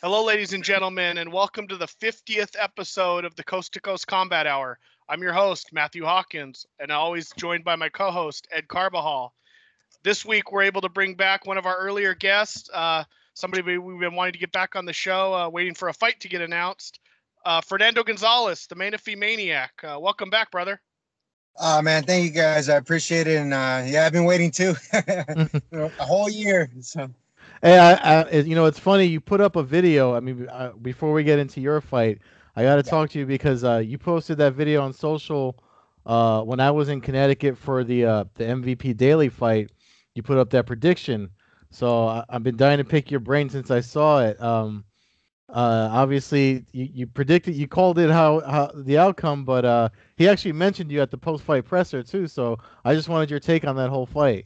Hello, ladies and gentlemen, and welcome to the 50th episode of the Coast-to-Coast Combat Hour. I'm your host, Matthew Hawkins, and always joined by my co-host, Ed Carbajal. This week, we're able to bring back one of our earlier guests, somebody we've been wanting to get back on the show, waiting for a fight to get announced, Fernando Gonzalez, the Manaphy Maniac. Welcome back, brother. Oh man, thank you guys. I appreciate it, and I've been waiting too, a whole year. So Hey, it's funny you put up a video. I mean, before we get into your fight, I got to yeah, talk to you because you posted that video on social when I was in Connecticut for the MVP Daily fight. You put up that prediction, so I've been dying to pick your brain since I saw it. Obviously, you predicted, you called it how the outcome, but he actually mentioned you at the post-fight presser too. So I just wanted your take on that whole fight.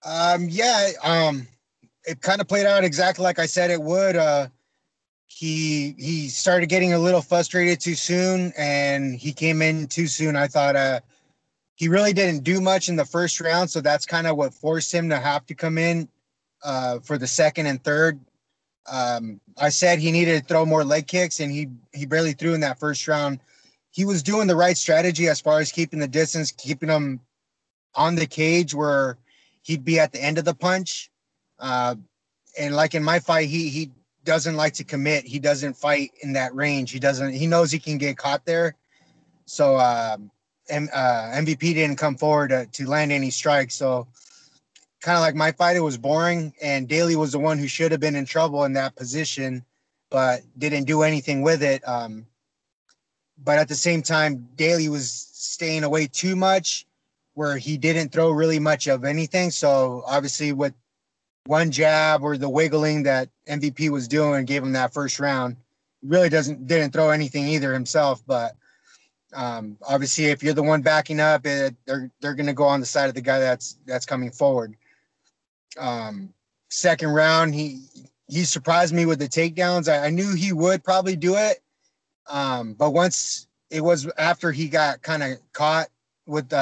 yeah, it kind of played out exactly like I said it would. He started getting a little frustrated too soon, and he came in too soon. I thought he really didn't do much in the first round, so that's kind of what forced him to have to come in for the second and third. I said he needed to throw more leg kicks, and he barely threw in that first round. He was doing the right strategy as far as keeping the distance, keeping him on the cage where he'd be at the end of the punch. And like in my fight, he doesn't like to commit. He doesn't fight in that range. He knows he can get caught there. So MVP didn't come forward to land any strikes. So kind of like my fight, it was boring, and Daly was the one who should have been in trouble in that position, but didn't do anything with it. But at the same time, Daly was staying away too much, where he didn't throw really much of anything. So obviously, with one jab or the wiggling that MVP was doing, gave him that first round. He really didn't throw anything either himself, but obviously, if you're the one backing up, they're going to go on the side of the guy that's coming forward. Second round, he surprised me with the takedowns. I knew he would probably do it, but once it was after he got kind of caught with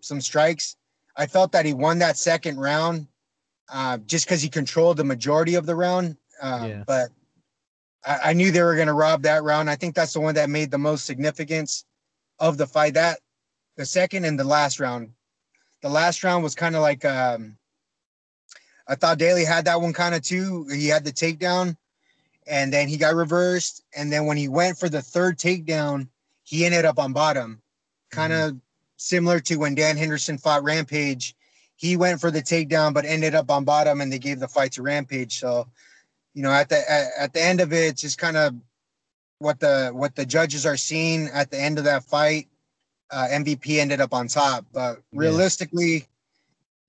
some strikes, I felt that he won that second round just because he controlled the majority of the round. Yeah. But I knew they were going to rob that round. I think that's the one that made the most significance of the fight. That the second and the last round. The last round was kind of like I thought Daly had that one kind of too. He had the takedown, and then he got reversed. And then when he went for the third takedown, he ended up on bottom. Kind of similar to when Dan Henderson fought Rampage. He went for the takedown, but ended up on bottom, and they gave the fight to Rampage. So, at the end of it, it's just kind of what the judges are seeing at the end of that fight. MVP ended up on top, but realistically,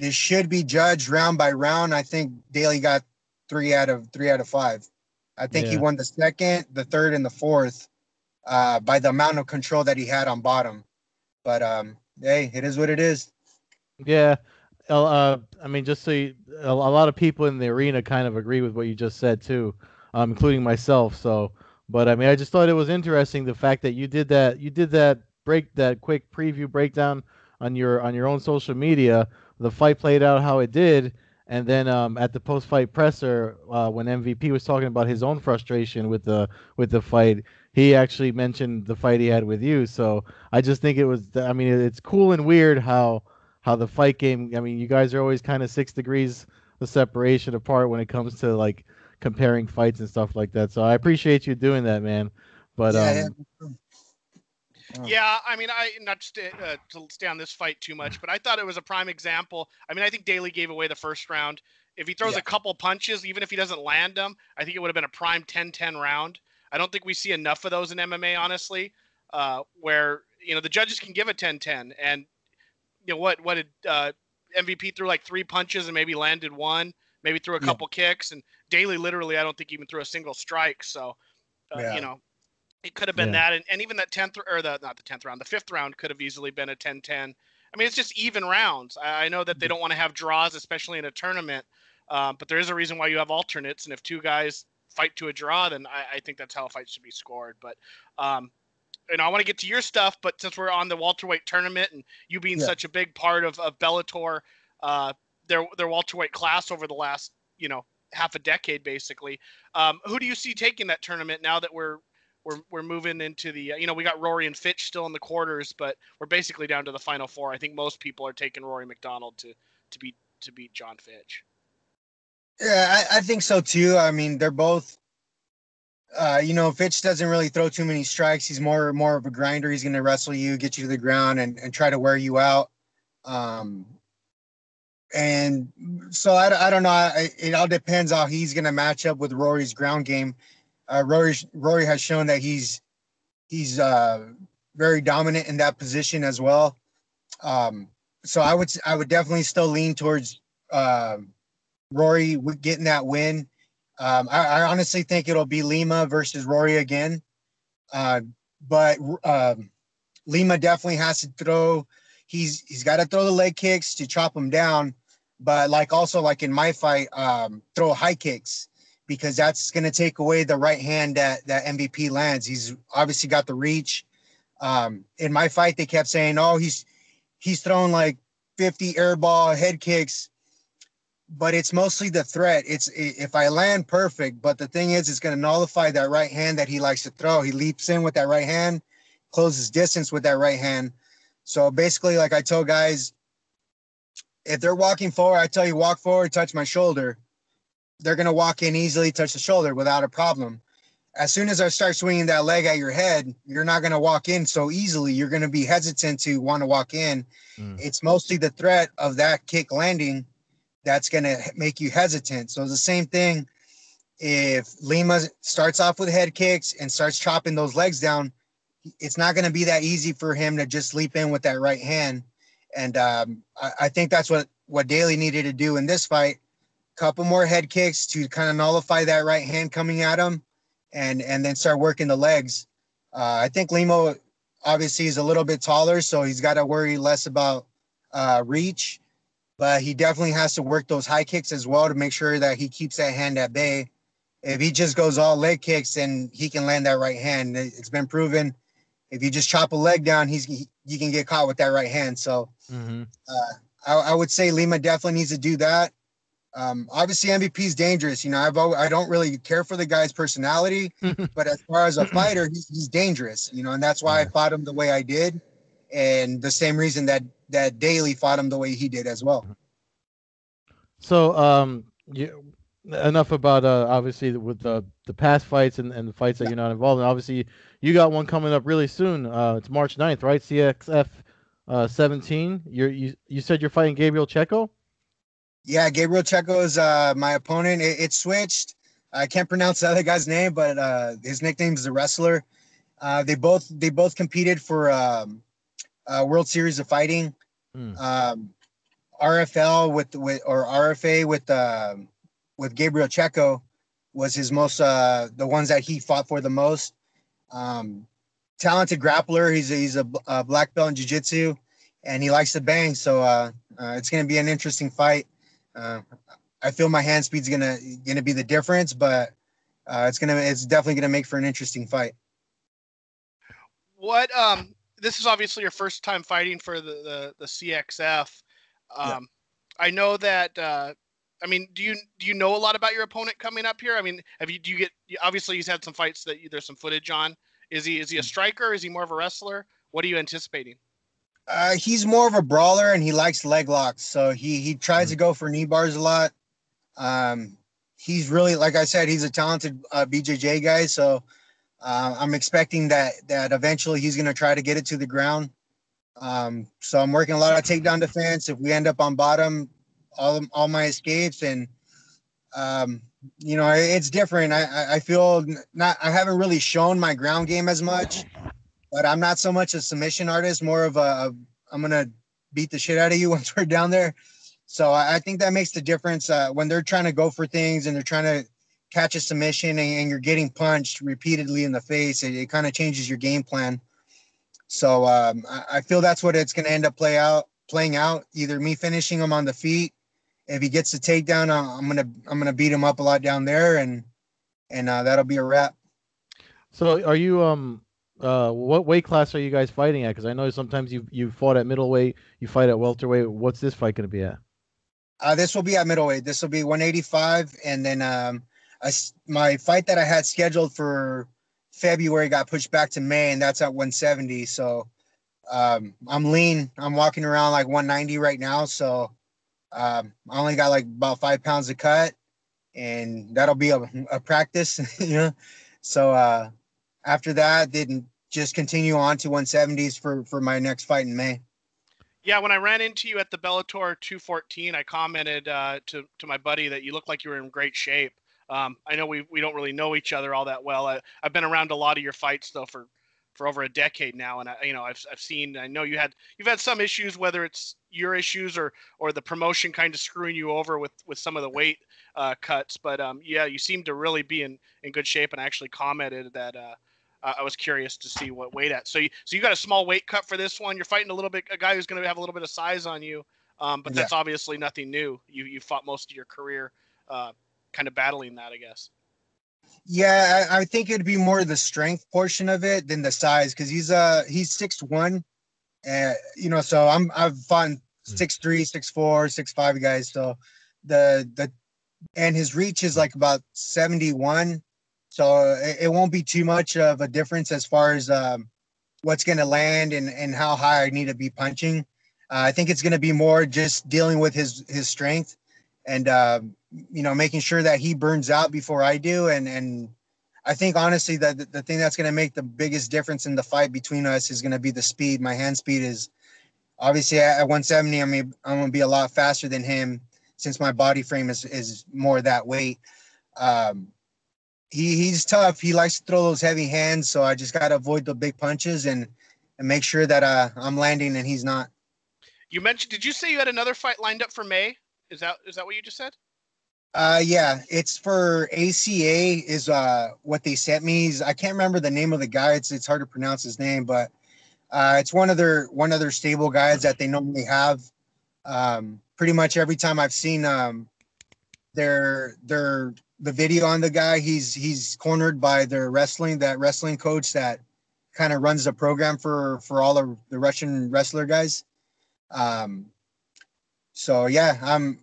this should be judged round by round. I think Daly got 3 out of 5. I think he won the second, the third, and the fourth by the amount of control that he had on bottom. But hey, it is what it is. Yeah. I mean, just so a lot of people in the arena kind of agree with what you just said too, including myself. So, but I mean, I just thought it was interesting the fact that you did that quick preview breakdown on your own social media. The fight played out how it did, and then at the post-fight presser, when MVP was talking about his own frustration with the fight, he actually mentioned the fight he had with you. So I just think it was. I mean, it's cool and weird how the fight game. I mean, you guys are always kind of 6 degrees of separation apart when it comes to like comparing fights and stuff like that. So I appreciate you doing that, man. But Yeah. Yeah, I mean, not to stay on this fight too much, but I thought it was a prime example. I mean, I think Daly gave away the first round. If he throws a couple punches, even if he doesn't land them, I think it would have been a prime 10-10 round. I don't think we see enough of those in MMA, honestly, where, the judges can give a 10-10. And, what did MVP threw like 3 punches and maybe landed one, maybe threw a couple kicks. And Daly literally, I don't think even threw a single strike. So, it could have been that, and even that 10th or not the 10th round, the 5th round could have easily been a 10-10. I mean, it's just even rounds. I know that they don't want to have draws, especially in a tournament, but there is a reason why you have alternates, and if 2 guys fight to a draw, then I think that's how a fight should be scored. But I want to get to your stuff, but since we're on the welterweight tournament and you being such a big part of Bellator, their welterweight class over the last half a decade basically. Who do you see taking that tournament now that we're moving into the we got Rory and Fitch still in the quarters, but we're basically down to the final four. I think most people are taking Rory McDonald to beat John Fitch. Yeah, I think so too. I mean, they're both. Fitch doesn't really throw too many strikes. He's more of a grinder. He's going to wrestle you, get you to the ground, and try to wear you out. And so I don't know. It all depends how he's going to match up with Rory's ground game. Rory has shown that he's very dominant in that position as well. So I would definitely still lean towards Rory getting that win. I honestly think it'll be Lima versus Rory again. But Lima definitely has to throw. He's got to throw the leg kicks to chop him down. But like in my fight, throw high kicks, because that's going to take away the right hand that MVP lands. He's obviously got the reach. In my fight, they kept saying, "Oh, he's thrown like 50 air ball head kicks," but it's mostly the threat. It's if I land perfect, but the thing is, it's going to nullify that right hand that he likes to throw. He leaps in with that right hand, closes distance with that right hand. So basically, like I tell guys, if they're walking forward, I tell you, walk forward, touch my shoulder. They're going to walk in easily, touch the shoulder without a problem. As soon as I start swinging that leg at your head, you're not going to walk in so easily. You're going to be hesitant to want to walk in. It's mostly the threat of that kick landing that's going to make you hesitant. So the same thing, if Lima starts off with head kicks and starts chopping those legs down, it's not going to be that easy for him to just leap in with that right hand. And I think that's what Daly needed to do in this fight. Couple more head kicks to kind of nullify that right hand coming at him, and then start working the legs. I think Limo obviously is a little bit taller, so he's got to worry less about reach, but he definitely has to work those high kicks as well to make sure that he keeps that hand at bay. If he just goes all leg kicks, then he can land that right hand. It's been proven. If you just chop a leg down, you can get caught with that right hand. So I would say Lima definitely needs to do that. Obviously MVP is dangerous. I don't really care for the guy's personality, but as far as a fighter, he's dangerous, and that's why I fought him the way I did. And the same reason that Daly fought him the way he did as well. So, enough about obviously with the past fights and the fights that you're not involved in. Obviously, you got one coming up really soon. It's March 9th, right? CXF 17. You said you're fighting Gabriel Checo? Yeah, Gabriel Checo is my opponent. It switched. I can't pronounce the other guy's name, but his nickname is the Wrestler. They both competed for World Series of Fighting. RFL or RFA with Gabriel Checo was his most the ones that he fought for the most. Talented grappler. He's a black belt in jiu-jitsu, and he likes to bang. So it's going to be an interesting fight. I feel my hand speed's gonna be the difference, but it's definitely gonna make for an interesting fight. What this is obviously your first time fighting for the CXF. I know that. Do you know a lot about your opponent coming up here? I mean, obviously he's had some fights that there's some footage on. Is he a striker? Is he more of a wrestler? What are you anticipating? He's more of a brawler, and he likes leg locks. So he tries to go for knee bars a lot. He's really, like I said, he's a talented BJJ guy. So I'm expecting that eventually he's going to try to get it to the ground. So I'm working a lot of takedown defense. If we end up on bottom, all my escapes, and it's different. I feel I haven't really shown my ground game as much. But I'm not so much a submission artist, more of I'm going to beat the shit out of you once we're down there. So I think that makes the difference when they're trying to go for things and they're trying to catch a submission and you're getting punched repeatedly in the face. It kind of changes your game plan. So I feel that's what it's going to end up playing out. Either me finishing him on the feet. If he gets the takedown, I'm gonna beat him up a lot down there, and that'll be a wrap. So are you what weight class are you guys fighting at? Because I know sometimes you fought at middleweight, you fight at welterweight. What's this fight going to be at? This will be at middleweight. This will be 185, and then my fight that I had scheduled for February got pushed back to May, and that's at 170. So I'm lean. I'm walking around like 190 right now. So I only got like about 5 pounds to cut, and that'll be a practice, you know. So after that, then just continue on to 170s for my next fight in May. Yeah, when I ran into you at the Bellator 214, I commented to my buddy that you look like you were in great shape. I know we don't really know each other all that well. I've been around a lot of your fights though for over a decade now, and I've seen. I know you've had some issues, whether it's your issues or the promotion kind of screwing you over with some of the weight cuts. But yeah, you seem to really be in good shape, and I actually commented that. I was curious to see what weight at. So you got a small weight cut for this one. You're fighting a guy who's going to have a little bit of size on you, but that's obviously nothing new. You fought most of your career kind of battling that, I guess. Yeah, I think it'd be more the strength portion of it than the size, because he's 6'1", so I've fought 6'3", 6'4", 6'5" guys. So and his reach is like about 71. So it won't be too much of a difference as far as what's going to land and how high I need to be punching. I think it's going to be more just dealing with his strength and, making sure that he burns out before I do. And I think, honestly, that the thing that's going to make the biggest difference in the fight between us is going to be the speed. My hand speed is obviously at 170. I'm going to be a lot faster than him since my body frame is more that weight. He's tough. He likes to throw those heavy hands, so I just got to avoid the big punches and make sure that I'm landing and he's not. You mentioned, did you say you had another fight lined up for May? Is that what you just said? Yeah, it's for ACA is what they sent me. I can't remember the name of the guy. It's hard to pronounce his name, but it's one of their stable guys that they normally have. Pretty much every time I've seen the video on the guy, he's cornered by their wrestling coach that kind of runs the program for all of the Russian wrestler guys. So yeah, I'm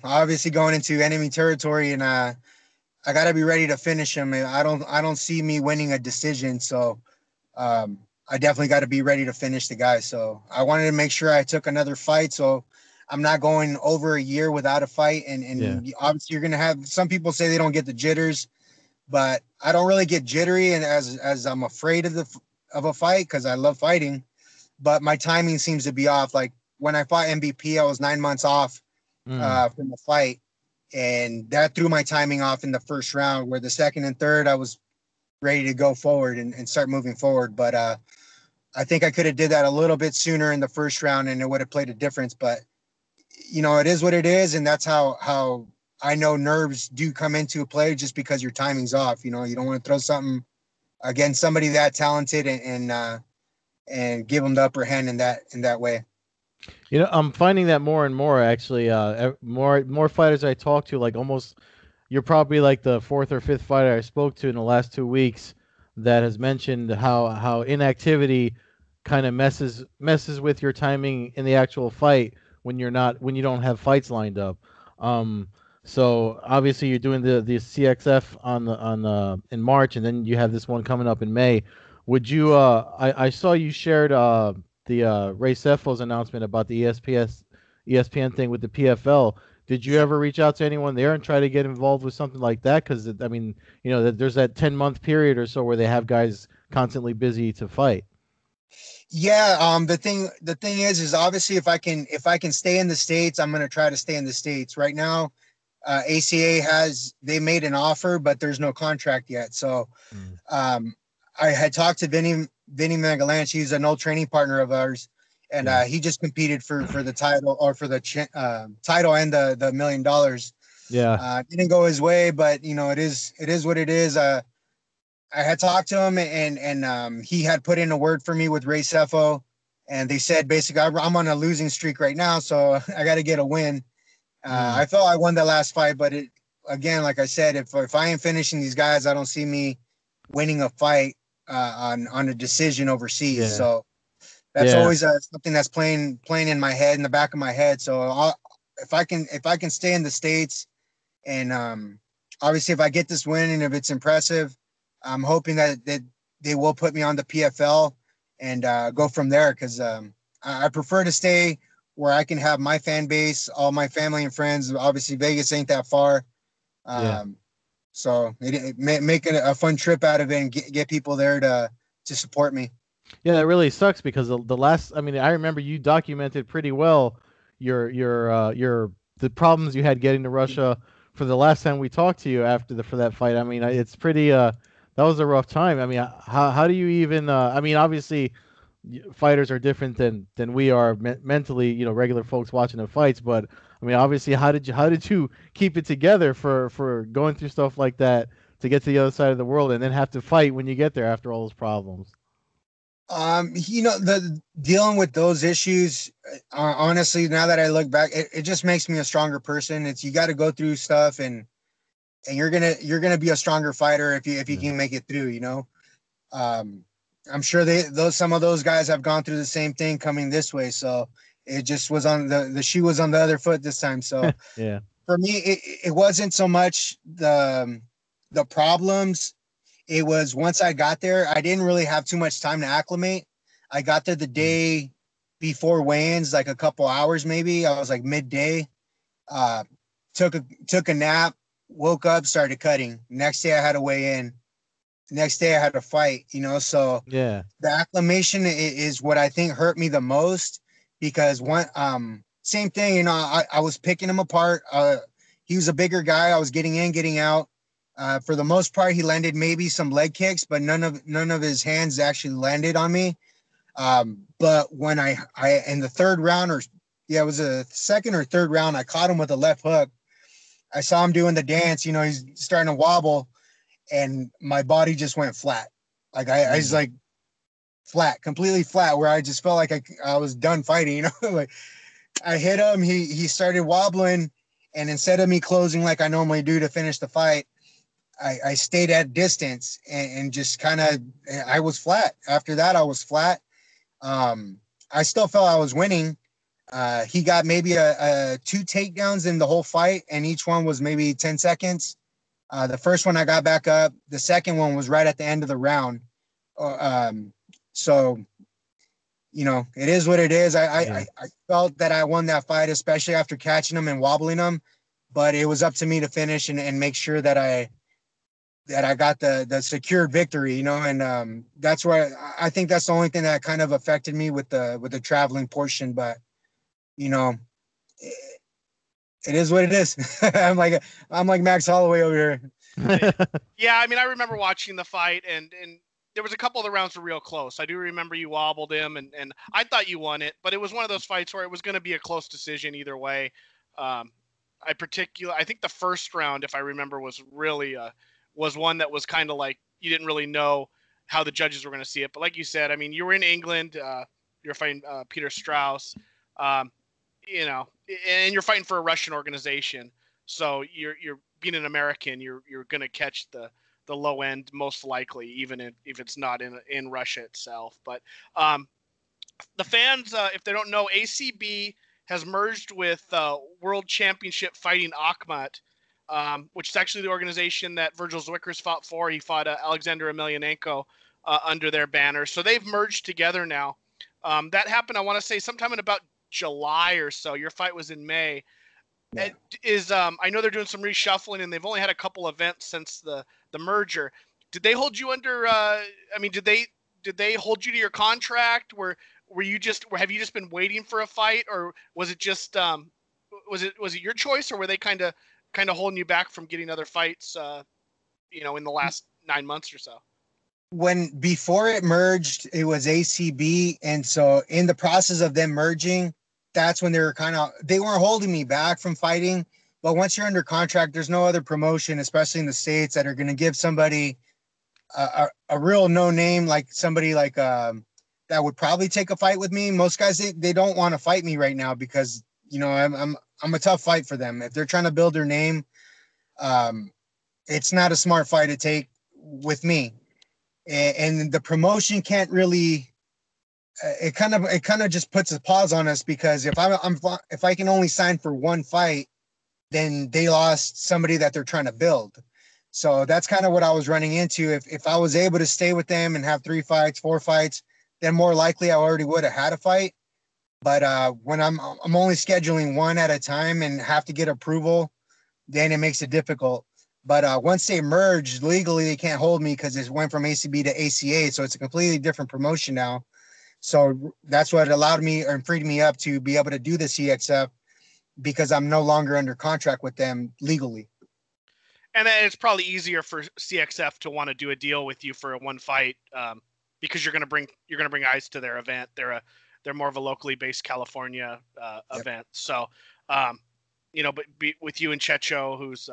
obviously going into enemy territory, and I got to be ready to finish him. I don't see me winning a decision, so I definitely got to be ready to finish the guy. So I wanted to make sure I took another fight, so I'm not going over a year without a fight. And obviously you're going to have, some people say they don't get the jitters, but I don't really get jittery, and as I'm afraid of a fight, because I love fighting, but my timing seems to be off. Like when I fought MVP, I was 9 months off from the fight, and that threw my timing off in the first round, where the second and third I was ready to go forward and start moving forward. But I think I could have did that a little bit sooner in the first round, and it would have played a difference. But it is what it is, and that's how I know nerves do come into play, just because your timing's off. You don't want to throw something against somebody that talented and give them the upper hand in that way. I'm finding that more and more, actually. More fighters I talk to, like almost, you're probably like the fourth or fifth fighter I spoke to in the last 2 weeks that has mentioned how inactivity kind of messes with your timing in the actual fight when you don't have fights lined up. So obviously you're doing the CXF in March, and then you have this one coming up in May. Would you? I saw you shared the Ray Cefo's announcement about the ESPN thing with the PFL. Did you ever reach out to anyone there and try to get involved with something like that? Because I mean, there's that 10-month period or so where they have guys constantly busy to fight. Yeah, the thing is obviously if I can stay in the States, I'm gonna try to stay in the States. Right now, ACA they made an offer, but there's no contract yet. So I had talked to Vinny Magalanch. He's an old training partner of ours, and he just competed for the title, or for the title and the $1 million. Yeah, didn't go his way, but it is what it is. I had talked to him, and he had put in a word for me with Ray Cefo, and they said basically I'm on a losing streak right now, so I got to get a win. I felt I won the last fight, but again, like I said, if I ain't finishing these guys, I don't see me winning a fight on a decision overseas. So that's always something that's playing in my head, in the back of my head. So if I can stay in the States, and obviously if I get this win and if it's impressive, I'm hoping that they will put me on the PFL and go from there, because I prefer to stay where I can have my fan base, all my family and friends. Obviously, Vegas ain't that far. Yeah. So make it a fun trip out of it and get people there to support me. Yeah, that really sucks because the last, I mean, I remember you documented pretty well your the problems you had getting to Russia for the last time we talked to you after for that fight. I mean, it's pretty that was a rough time. I mean, how do you even I mean, obviously fighters are different than we are mentally, regular folks watching the fights, but I mean, obviously how did you keep it together for going through stuff like that to get to the other side of the world and then have to fight when you get there after all those problems? The dealing with those issues, honestly, now that I look back, it just makes me a stronger person. You got to go through stuff, and you're gonna be a stronger fighter if you Yeah. can make it through. Um, I'm sure some of those guys have gone through the same thing coming this way. So it just was on the shoe was on the other foot this time. So Yeah. for me, it wasn't so much the problems. It was once I got there, I didn't really have too much time to acclimate. I got there the day before weigh-ins, like a couple hours maybe. I was like midday. Uh, took a nap, woke up, started cutting. Next day I had to weigh in. Next day I had to fight. So Yeah. the acclimation is what I think hurt me the most, because same thing. I was picking him apart. He was a bigger guy. I was getting in, getting out. For the most part, he landed maybe some leg kicks, but none of his hands actually landed on me. But when I in the third round, it was a second or third round, I caught him with a left hook. I saw him doing the dance. He's starting to wobble, and my body just went flat. Like I was like flat, completely flat, where I just felt like I was done fighting. Like I hit him, he started wobbling, and instead of me closing like I normally do to finish the fight, I stayed at distance and just kind of, I was flat. After that, I was flat. I still felt I was winning. He got maybe a 2 takedowns in the whole fight, and each one was maybe 10 seconds. The first one I got back up. The second one was right at the end of the round. So, it is what it is. I felt that I won that fight, especially after catching him and wobbling him. But it was up to me to finish and make sure that I got the secured victory, and that's where I think that's the only thing that kind of affected me with the traveling portion. But it is what it is. I'm like Max Holloway over here. Yeah, I mean, I remember watching the fight, and there was a couple of the rounds were real close. I do remember you wobbled him, and I thought you won it, but it was one of those fights where it was going to be a close decision either way. I think the first round, if I remember, was really was one that was kind of like you didn't really know how the judges were going to see it. But like you said, I mean, you were in England, you're fighting Peter Strauss, and you're fighting for a Russian organization. So you're being an American, you're going to catch the low end most likely, even if it's not in Russia itself. But the fans, if they don't know, ACB has merged with World Championship Fighting Akhmat, which is actually the organization that Virgil Zwickers fought for. He fought Alexander Emelianenko under their banner. So they've merged together now. That happened, I want to say, sometime in about July or so. Your fight was in May. Yeah. I know they're doing some reshuffling, and they've only had a couple events since the merger. Did they hold you under? Did they hold you to your contract? Have you just been waiting for a fight, or was it just was it your choice, or were they kind of holding you back from getting other fights? In the last 9 months or so. Before it merged, it was ACB, and so in the process of them merging, that's when they weren't holding me back from fighting. But once you're under contract, there's no other promotion, especially in the States, that are going to give somebody a real no name, like somebody like that would probably take a fight with me. Most guys, they don't want to fight me right now because I'm a tough fight for them. If they're trying to build their name, it's not a smart fight to take with me. And the promotion can't really it kind of just puts a pause on us, because if I can only sign for one fight, then they lost somebody that they're trying to build. So that's kind of what I was running into. If I was able to stay with them and have 3 fights, 4 fights, then more likely I already would have had a fight. But when I'm only scheduling one at a time and have to get approval, then it makes it difficult. But once they merged legally, they can't hold me because it went from ACB to ACA, so it's a completely different promotion now. So that's what allowed me or freed me up to be able to do the CXF, because I'm no longer under contract with them legally. And then it's probably easier for CXF to want to do a deal with you for a one fight, because you're going to bring eyes to their event. They're more of a locally based California event. So, but with you and Checho, who's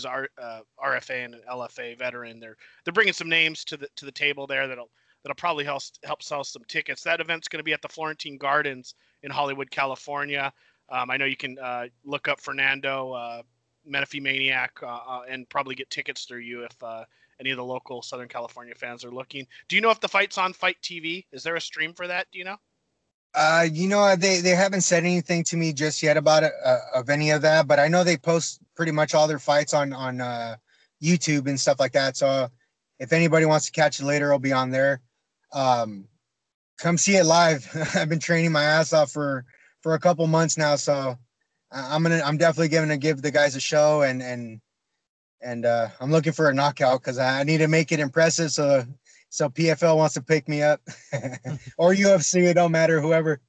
RFA and an LFA veteran, they're bringing some names to the table there that'll probably help sell some tickets. That event's going to be at the Florentine Gardens in Hollywood, California. I know you can look up Fernando Menifee Maniac and probably get tickets through you if any of the local Southern California fans are looking. Do you know if the fight's on Fight TV? Is there a stream for that? Do you know? They haven't said anything to me just yet about it, of any of that, but I know they post pretty much all their fights on YouTube and stuff like that. So if anybody wants to catch it later, it'll be on there. Come see it live. I've been training my ass off for a couple months now, so I'm definitely going to give the guys a show, and I'm looking for a knockout because I need to make it impressive. So PFL wants to pick me up, or UFC. It don't matter, whoever.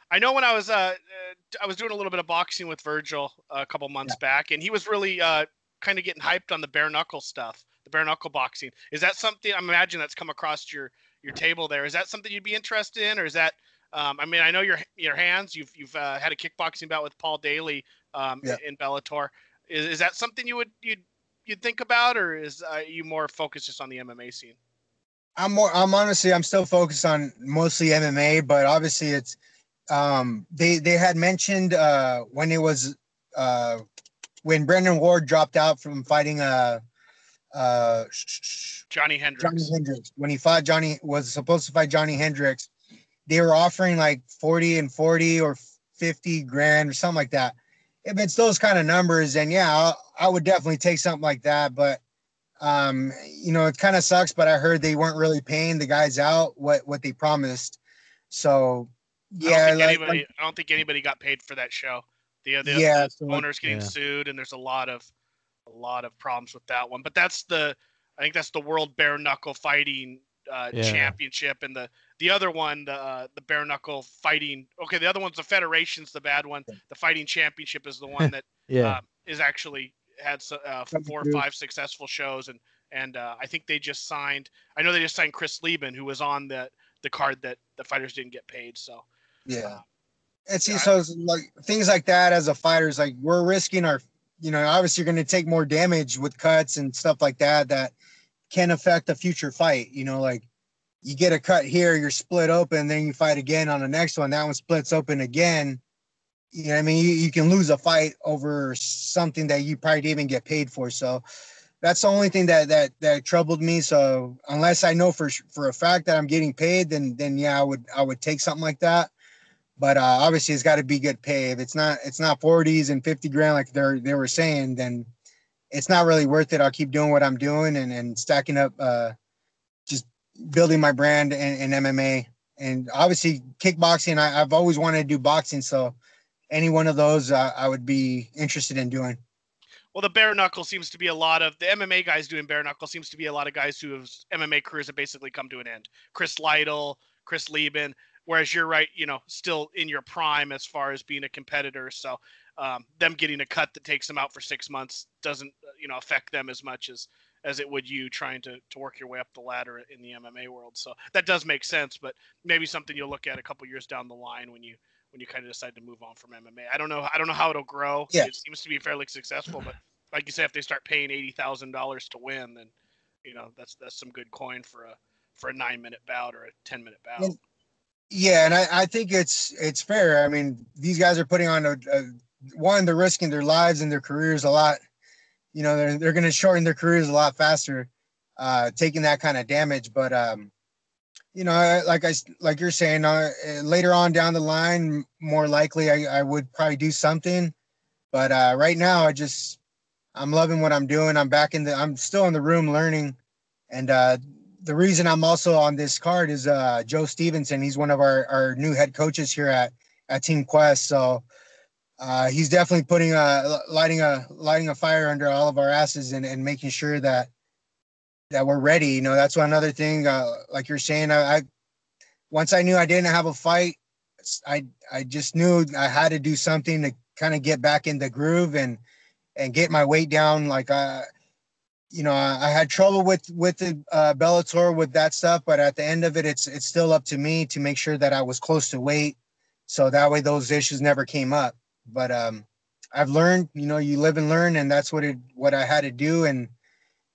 I know when I was doing a little bit of boxing with Virgil a couple months back, and he was really kind of getting hyped on the bare knuckle stuff, the bare knuckle boxing. Is that something? I imagine that's come across your table there. Is that something you'd be interested in, or is that? I mean, I know your hands. You've had a kickboxing bout with Paul Daly in Bellator. Is that something you'd think about, or is you more focused just on the MMA scene? I'm still focused on mostly MMA, but obviously it's they had mentioned when it was when Brendan Ward dropped out from fighting Johnny Hendricks. When he was supposed to fight Johnny Hendricks, they were offering like 40 and 40 or 50 grand or something like that. If it's those kind of numbers, then yeah, I would definitely take something like that. But it kind of sucks, but I heard they weren't really paying the guys out what they promised. So yeah, I don't think anybody got paid for that show. The owner's getting sued, and there's a lot of problems with that one. But I think that's the World Bare Knuckle Fighting Championship, and the other one, the bare knuckle fighting. Okay, the other one's the Federation's the bad one. The Fighting Championship is the one that is actually had 4 or 5 successful shows, and I think they just signed. I know they just signed Chris Lieben, who was on the card that the fighters didn't get paid. So so like things like that as a fighter is like we're risking our, obviously you're going to take more damage with cuts and stuff like that can affect a future fight. Like you get a cut here, you're split open, then you fight again on the next one. That one splits open again. I mean, you can lose a fight over something that you probably didn't even get paid for. So that's the only thing that troubled me. So unless I know for a fact that I'm getting paid, then yeah, I would take something like that. But obviously it's got to be good pay. If it's not 40s and 50 grand like they were saying, then it's not really worth it. I'll keep doing what I'm doing and stacking up, just building my brand in MMA. And obviously kickboxing, I've always wanted to do boxing. So any one of those I would be interested in doing. Well, the bare knuckle seems to be a lot of the MMA guys doing bare knuckle seems to be a lot of guys whose MMA careers have basically come to an end. Chris Lytle, Chris Lieben, whereas you're right, still in your prime as far as being a competitor. So them getting a cut that takes them out for 6 months doesn't, affect them as much as it would you trying to work your way up the ladder in the MMA world. So that does make sense, but maybe something you'll look at a couple years down the line when you kind of decide to move on from MMA. I don't know how it'll grow. Yeah. It seems to be fairly successful, but like you said, if they start paying $80,000 to win, then that's some good coin for a 9-minute bout or a 10-minute bout. Yeah, and I think it's fair. I mean, these guys are putting on they're risking their lives and their careers a lot. They're going to shorten their careers a lot faster, taking that kind of damage. But Like you're saying, later on down the line, more likely I would probably do something. But right now, I'm loving what I'm doing. I'm still in the room learning. And the reason I'm also on this card is Joe Stevenson. He's one of our new head coaches here at Team Quest. So he's definitely lighting a fire under all of our asses and making sure that we're ready. That's one other thing. Like you're saying, I once I knew I didn't have a fight, I just knew I had to do something to kind of get back in the groove and get my weight down. Like I had trouble with the Bellator with that stuff, but at the end of it, it's still up to me to make sure that I was close to weight, so that way those issues never came up. But I've learned, you live and learn, and that's what I had to do, and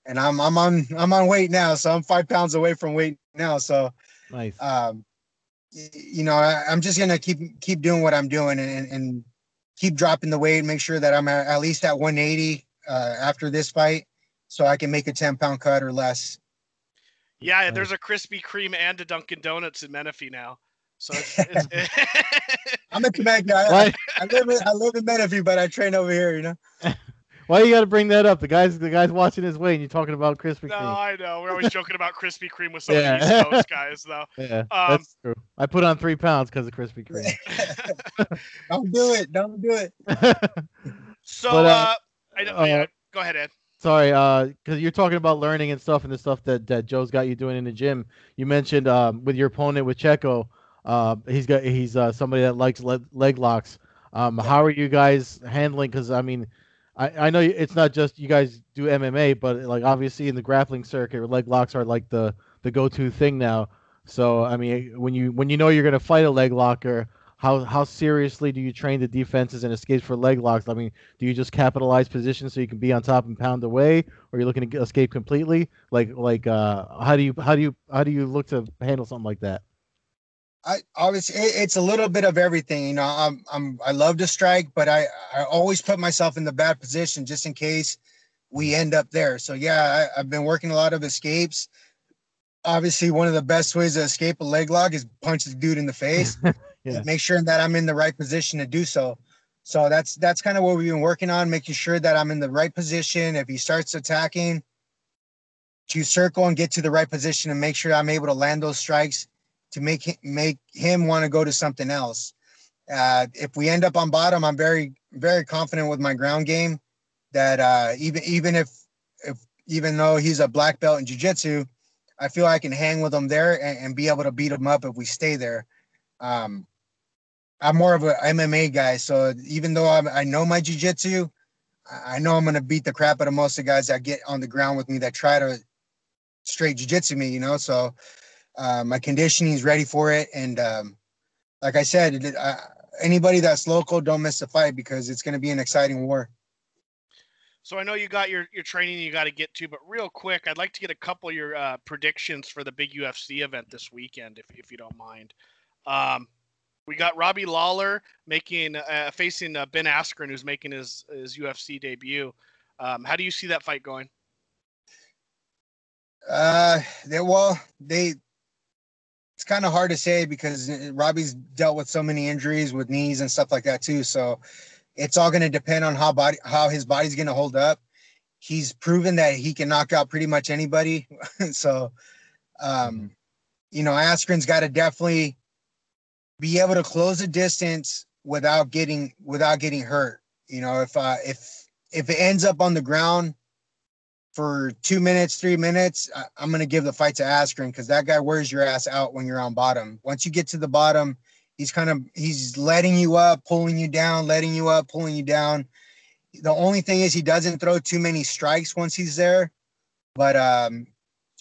I'm on weight now, so I'm 5 pounds away from weight now. So Nice. I'm just gonna keep doing what I'm doing and keep dropping the weight, make sure that I'm at least at 180 after this fight, so I can make a 10-pound cut or less. Yeah, Nice. there's a Krispy Kreme and a Dunkin' Donuts in Menifee now. So it's I'm a Temecula. I live in Menifee, but I train over here. Why you got to bring that up? The guy's watching his weight, and you're talking about Krispy Kreme. No, I know. We're always joking about Krispy Kreme with some of the East Coast guys, though. Yeah, that's true. I put on 3 pounds because of Krispy Kreme. Don't do it. So, go ahead, Ed. Sorry, because you're talking about learning and stuff, and the stuff that Joe's got you doing in the gym. You mentioned with your opponent with Checo, he's somebody that likes leg locks. How are you guys handling? Because I mean, I know it's not just you guys do MMA, but like obviously in the grappling circuit, leg locks are like the go-to thing now. So I mean, when you know you're gonna fight a leg locker, how seriously do you train the defenses and escapes for leg locks? I mean, do you just capitalize positions so you can be on top and pound away, or are you looking to escape completely? How do you look to handle something like that? It's a little bit of everything. I love to strike, but I always put myself in the bad position just in case we end up there. So yeah, I've been working a lot of escapes. Obviously, one of the best ways to escape a leg lock is punch the dude in the face. Yeah. Make sure that I'm in the right position to do so. So that's kind of what we've been working on, making sure that I'm in the right position. If he starts attacking, to circle and get to the right position and make sure I'm able to land those strikes to make him want to go to something else. If we end up on bottom, I'm very, very confident with my ground game that even though he's a black belt in jiu-jitsu, I feel I can hang with him there and be able to beat him up if we stay there. I'm more of an MMA guy, so even though I know my jiu-jitsu, I know I'm going to beat the crap out of most of the guys that get on the ground with me that try to straight jiu-jitsu me, so my conditioning is ready for it. And like I said, anybody that's local, don't miss the fight because it's going to be an exciting war. So I know you got your training you got to get to, but real quick, I'd like to get a couple of your predictions for the big UFC event this weekend, if you don't mind. We got Robbie Lawler facing Ben Askren, who's making his UFC debut. How do you see that fight going? It's kind of hard to say because Robbie's dealt with so many injuries with knees and stuff like that too. So it's all going to depend on how his body's going to hold up. He's proven that he can knock out pretty much anybody. So, Askren's got to definitely be able to close the distance without getting hurt. If it ends up on the ground for 2 minutes, 3 minutes, I'm going to give the fight to Askren because that guy wears your ass out when you're on bottom. Once you get to the bottom, he's letting you up, pulling you down, letting you up, pulling you down. The only thing is he doesn't throw too many strikes once he's there. But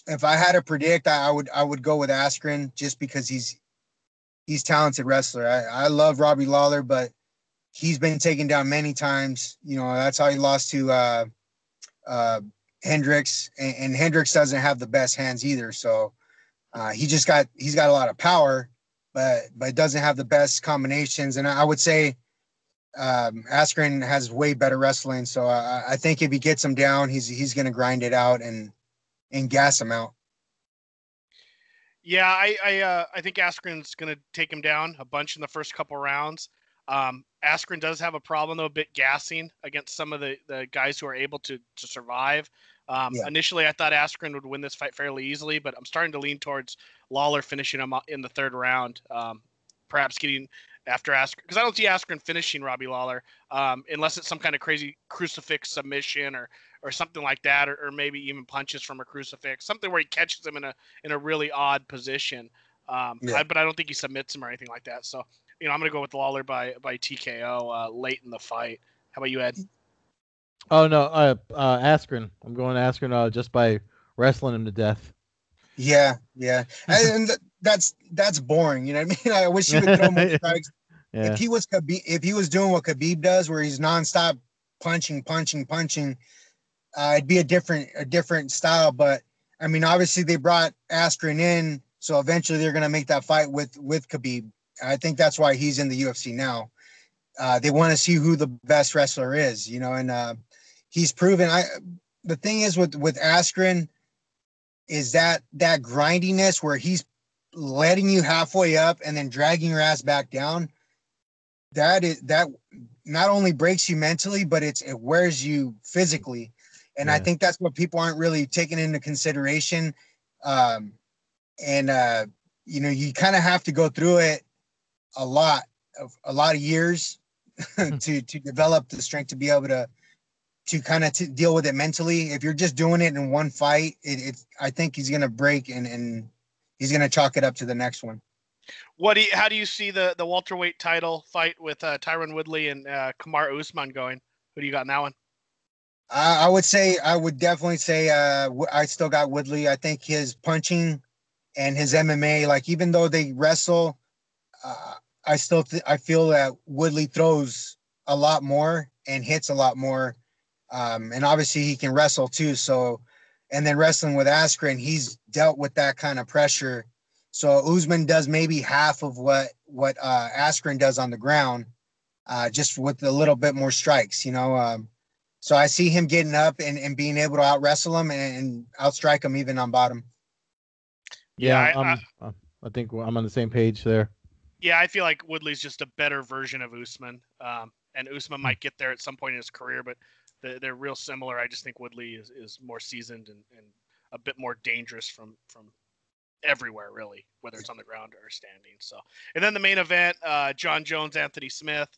if I had to predict, I would go with Askren just because he's talented wrestler. I love Robbie Lawler, but he's been taken down many times. That's how he lost to Hendricks, and Hendricks doesn't have the best hands either. So he's got a lot of power, but doesn't have the best combinations. And I would say Askren has way better wrestling. So I think if he gets him down, he's going to grind it out and gas him out. Yeah, I think Askren's going to take him down a bunch in the first couple rounds. Askren does have a problem, though, a bit gassing against some of the guys who are able to survive. Yeah. Initially, I thought Askren would win this fight fairly easily, but I'm starting to lean towards Lawler finishing him in the third round, perhaps getting after Askren, because I don't see Askren finishing Robbie Lawler unless it's some kind of crazy crucifix submission or something like that, or maybe even punches from a crucifix, something where he catches him in a really odd position. But I don't think he submits him or anything like that. So, I'm going to go with Lawler by TKO late in the fight. How about you, Ed? Oh no, Askren. I'm going Askren just by wrestling him to death. Yeah, and that's boring. You know what I mean? I wish he would throw more strikes. Yeah. If he was doing what Khabib does, where he's nonstop punching, it'd be a different style. But I mean, obviously they brought Askren in, so eventually they're gonna make that fight with Khabib. I think that's why he's in the UFC now. They want to see who the best wrestler is, and he's proven. The thing is with Askren is that grindiness where he's letting you halfway up and then dragging your ass back down. That not only breaks you mentally, but it wears you physically. And I think that's what people aren't really taking into consideration. You kind of have to go through it a lot of years to develop the strength to be able to kind of deal with it mentally. If you're just doing it in one fight, I think he's going to break and he's going to chalk it up to the next one. How do you see the welterweight title fight with Tyron Woodley and Kamaru Usman going? Who do you got in that one? I would definitely say I still got Woodley. I think his punching and his MMA, like even though they wrestle, I feel that Woodley throws a lot more and hits a lot more. And obviously he can wrestle too. So, and then wrestling with Askren, he's dealt with that kind of pressure. So Usman does maybe half of what Askren does on the ground, just with a little bit more strikes, so I see him getting up and being able to out wrestle him and outstrike him even on bottom. Yeah, I think I'm on the same page there. Yeah, I feel like Woodley's just a better version of Usman, and Usman might get there at some point in his career, but they're real similar. I just think Woodley is more seasoned and a bit more dangerous from everywhere, really, whether it's on the ground or standing. So, and then the main event, John Jones, Anthony Smith.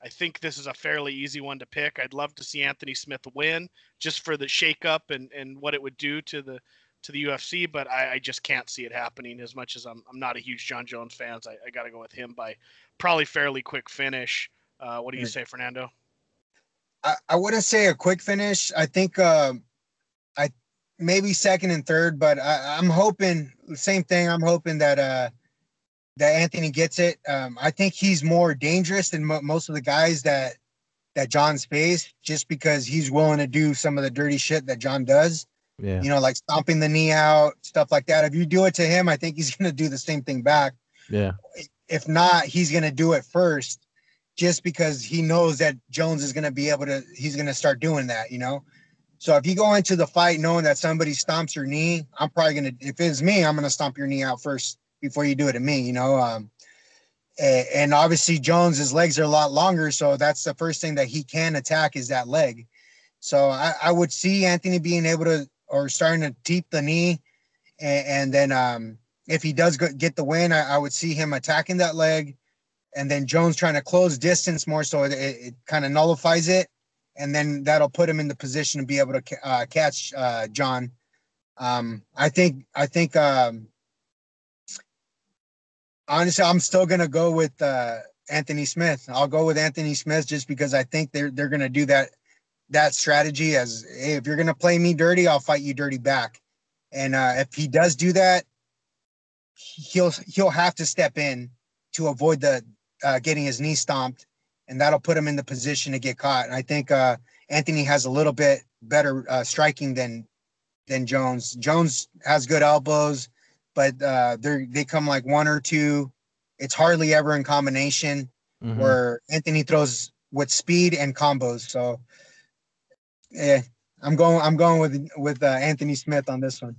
I think this is a fairly easy one to pick. I'd love to see Anthony Smith win just for the shakeup and what it would do to the UFC, but I just can't see it happening. As much as I'm not a huge John Jones fan, I got to go with him by probably fairly quick finish. What do you say, Fernando? I wouldn't say a quick finish. I think I maybe second and third, but I'm hoping the same thing. I'm hoping that Anthony gets it. I think he's more dangerous than most of the guys that John's faced, just because he's willing to do some of the dirty shit that John does. Yeah. Like stomping the knee out, stuff like that. If you do it to him, I think he's going to do the same thing back. Yeah. If not, he's going to do it first, just because he knows that Jones is going to be able to, he's going to start doing that, So if you go into the fight knowing that somebody stomps your knee, I'm probably going to, if it's me, I'm going to stomp your knee out first before you do it to me, and obviously Jones's legs are a lot longer. So that's the first thing that he can attack is that leg. So I would see Anthony being able to, or starting to deep the knee. And then if he does get the win, I would see him attacking that leg, and then Jones trying to close distance more. So it kind of nullifies it. And then that'll put him in the position to be able to catch John. I think honestly, I'm still going to go with Anthony Smith. I'll go with Anthony Smith just because I think they're going to do that strategy as, hey, if you're going to play me dirty, I'll fight you dirty back. And if he does do that, he'll have to step in to avoid the getting his knee stomped, and that'll put him in the position to get caught. And I think Anthony has a little bit better striking than Jones. Jones has good elbows, but they come like one or two. It's hardly ever in combination, where Anthony throws with speed and combos. So yeah, I'm going with Anthony Smith on this one.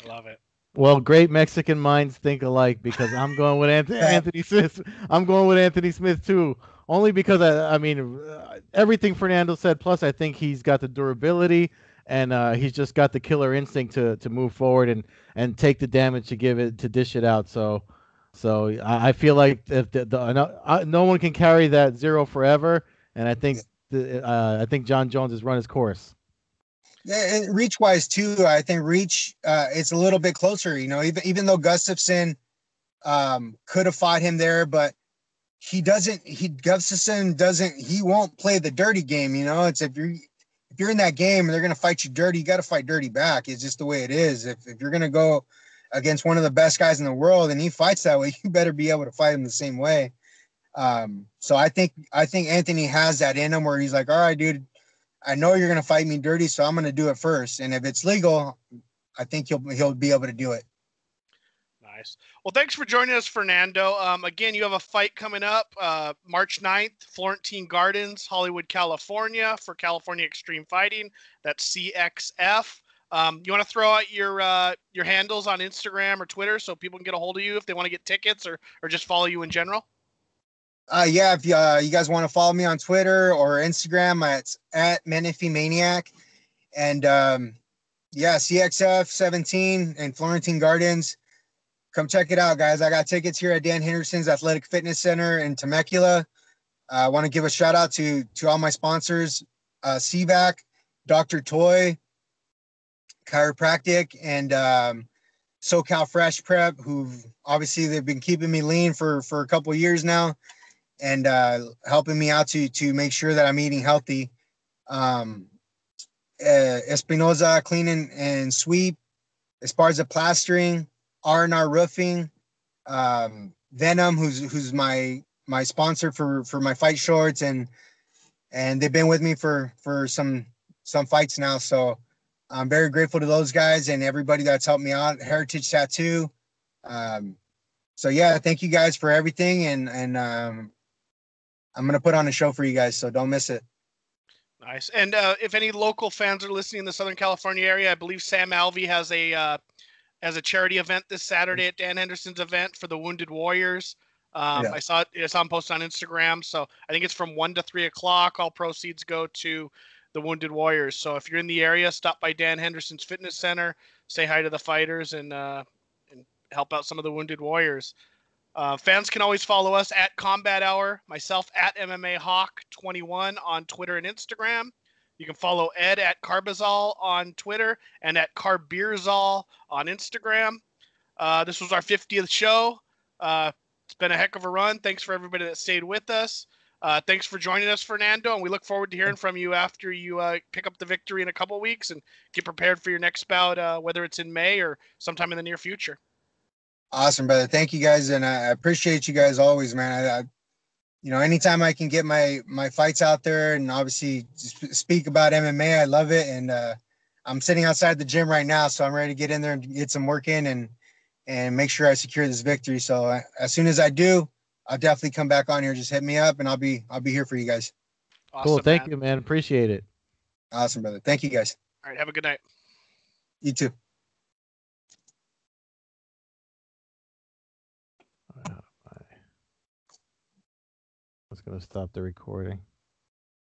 Love it. Well, great Mexican minds think alike because I'm going with Anthony Smith. I'm going with Anthony Smith too, only because I mean everything Fernando said. Plus, I think he's got the durability and he's just got the killer instinct to move forward and take the damage to give it to dish it out. So I feel like if no one can carry that zero forever, and I think John Jones has run his course. Yeah, and reach wise too, I think reach it's a little bit closer. You know, even though Gustafson could have fought him there, but Gustafson doesn't. He won't play the dirty game. You know, it's if you're in that game and they're gonna fight you dirty, you got to fight dirty back. It's just the way it is. If you're gonna go against one of the best guys in the world and he fights that way, you better be able to fight him the same way. So I think Anthony has that in him where he's like, all right, dude, I know you're gonna fight me dirty, so I'm gonna do it first. And if it's legal, I think he'll be able to do it. Nice. Well, thanks for joining us, Fernando. Again, you have a fight coming up March 9th, Florentine Gardens, Hollywood, California, for California Extreme Fighting. That's CXF. You want to throw out your handles on Instagram or Twitter so people can get a hold of you if they want to get tickets or just follow you in general? Yeah, if you guys want to follow me on Twitter or Instagram, it's at Menifee Maniac. And yeah, CXF 17 and Florentine Gardens. Come check it out, guys. I got tickets here at Dan Henderson's Athletic Fitness Center in Temecula. I want to give a shout out to all my sponsors, CVAC, Dr. Toy, Chiropractic, and SoCal Fresh Prep, who've obviously they've been keeping me lean for a couple of years now and helping me out to make sure that I'm eating healthy. Espinoza Clean and Sweep, Esparza Plastering, R&R Roofing, Venom, who's my sponsor for my fight shorts, and they've been with me for some fights now. So I'm very grateful to those guys and everybody that's helped me out. Heritage Tattoo. So yeah, thank you guys for everything, and I'm gonna put on a show for you guys, so don't miss it. Nice. And if any local fans are listening in the Southern California area, I believe Sam Alvey has a charity event this Saturday at Dan Henderson's event for the Wounded Warriors. Yeah. I saw him post on Instagram. So I think it's from 1 to 3 o'clock. All proceeds go to the Wounded Warriors. So if you're in the area, stop by Dan Henderson's Fitness Center, say hi to the fighters, and help out some of the Wounded Warriors. Fans can always follow us at Combat Hour, myself at MMA Hawk 21 on Twitter and Instagram. You can follow Ed at Carbazol on Twitter and at Carbeerzol on Instagram. This was our 50th show. It's been a heck of a run. Thanks for everybody that stayed with us. Thanks for joining us, Fernando, and we look forward to hearing from you after you pick up the victory in a couple weeks and get prepared for your next bout, whether it's in May or sometime in the near future. Awesome, brother. Thank you guys, and I appreciate you guys always, man. Anytime I can get my fights out there and obviously speak about MMA, I love it. And I'm sitting outside the gym right now, so I'm ready to get in there and get some work in and make sure I secure this victory. So as soon as I do, I'll definitely come back on here. Just hit me up, and I'll be here for you guys. Awesome, cool. Thank you, man. Appreciate it. Awesome, brother. Thank you, guys. All right. Have a good night. You too. I was going to stop the recording.